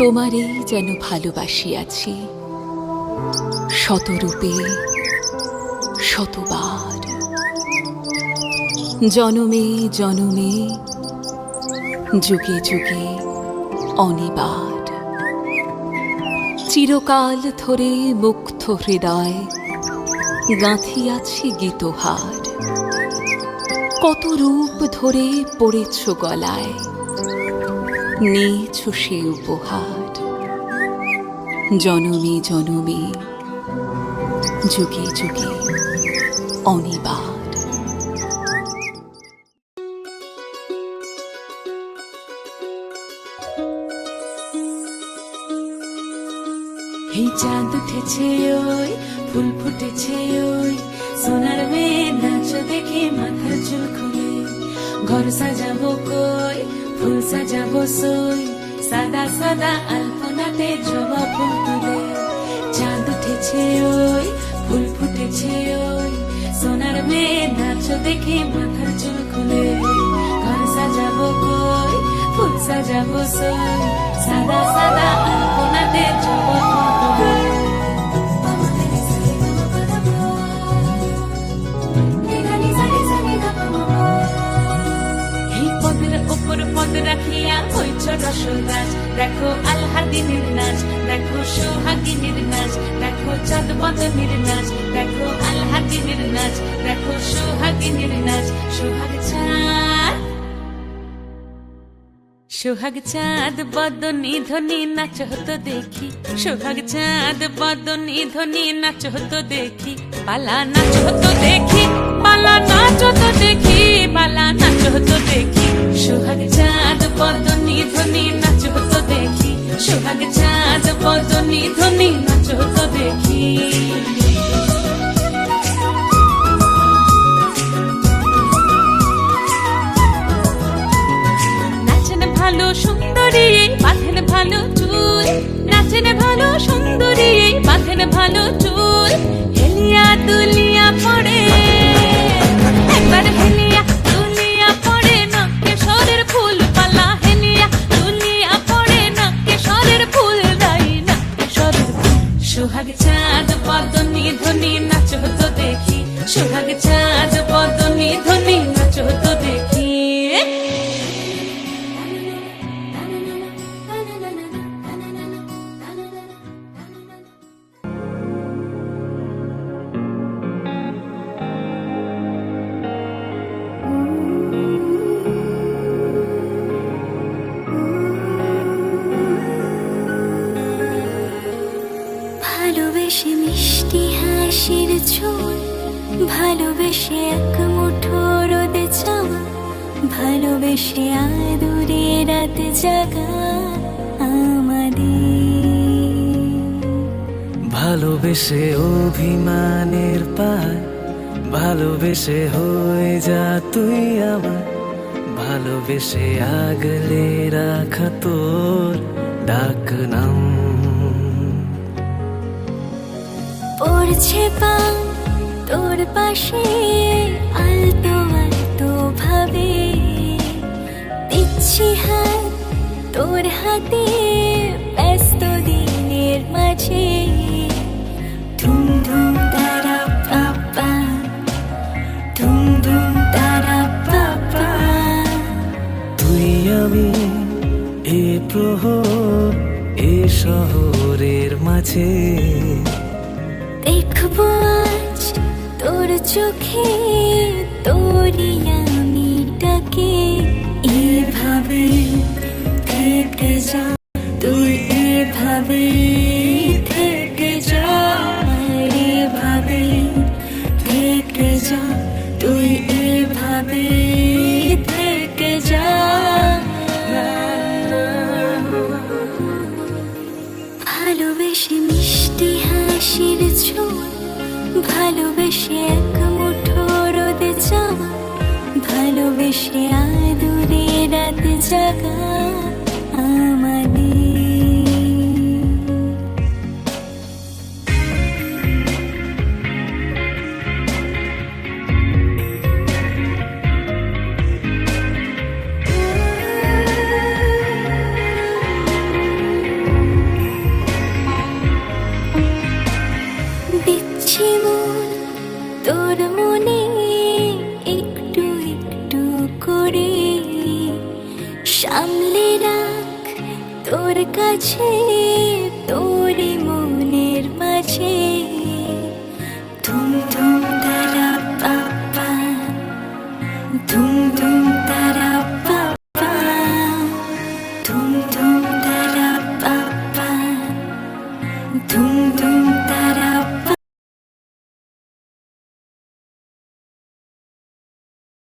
তোমারই যেন ভালোবাসিয়াছি শতরূপে শতবার, জনমে জনমে যুগে যুগে অনিবার। চিরকাল ধরে মুগ্ধ হৃদয় গাঁথিয়াছি গীতহার, কত রূপ ধরে পড়েছ গলায়, নিয়েছ সে উপহার। জনমে জনমে যুগে যুগে অনিবার। এই চাঁদ উঠেছে ওই, ফুল ফুটেছে ওই, সোনার মেয়ে নাচ দেখে মাথার চুল খুলে। ঘর সাজাবো কই, ফুল সাজাবো সই, সাদা সাদা আলপনাতে জবা ফুল তুলে। চাঁদ উঠেছে ওই, ফুল ফুটেছে ওই, সোনার মেয়ে নাচ দেখে মাথার চুল খুলে। ঘর সাজাবো কই, ফুল সাজাবো সই, সাদা সাদা আলপনাতে জবা ফুল তুলে। পদ রাখিয়া হইছ রসরাজ, দেখো আলহাদিনীর নাচ, দেখো সোহাগিনীর নাচ, দেখো চাঁদ বদনীর নাচ, দেখো আলহাদিনীর নাচ, দেখো সোহাগিনীর নাচ। সোহাগ চাঁদ, সোহাগ চাঁদ বদনী ধ্বনি নাচ হতো দেখি, সোহাগ চাঁদ বদনী ধ্বনি নাচ হতো দেখি। পালা নাচ হতো দেখি, পালা নাচ হতো দেখি, পালা নাচ হতো দেখি। সোহাগ চাঁদ বদনী ধ্বনি নাচ হতো দেখি, সোহাগ চাঁদ বদনী ধ্বনি নাচ হতো দেখি। নাচেন ভালো সুন্দরী বাঁধেন ভালো চুল, নাচেন ভালো সুন্দরী বাঁধেন ভালো চুল। হেলিয়া দুলিয়া পড়ে একবার, হেলিয়া দুলিয়া পড়ে নকেশ্বরের ফুল পালা। হেলিয়া দুলিয়া পড়ে নকেশ্বরের ফুল দাই নকেশ্বরের ফুল। সোহাগ চাঁদ বদনী ধ্বনি নাচ হতো দেখি, সোহাগ চাঁদ বদনী ধ্বনি নাচ হতো দেখি। ভালোবেসে মিষ্টি হাসির ঝোল, ভালোবেসে এক মুঠো রোদে চাওয়া, ভালোবেসে আদুরে রাত জাগা আমাদের। ভালোবেসে অভিমানের পায়, ভালোবেসে হয়ে যা তুই আমার, ভালোবেসে আগলে রাখা তোর ডাক নাম। পড়ছে পা তোর পাশে আলতো আলতো ভাবে, দিচ্ছি হাত তোর হাতে ব্যস্ত দিনের মাঝে। ধুম ধুম তারা পাপা, ধুম ধুম তারা পাপা। তুই আমি এ প্রহর এ শহরের মাঝে, দেখবো আজ তোর চোখে তোরই আমি ডাকে। এভাবে থেকে যা তুই, এভাবে থেকে যা, এভাবে থেকে যা তুই, এভাবে থেকে যা। ভালোবেসে মিষ্টি হাসির ঝোল, ভালোবেসে এক মুঠো রোদে চাওয়া, ভালোবেসে আদুরে রাত জাগা আমাদের। আছে তোরি মনের মাঝে ধুম ধুম তারা পাপা ধুম ধুম তারা পাপা ধুম ধুম তারা পাপা ধুম ধুম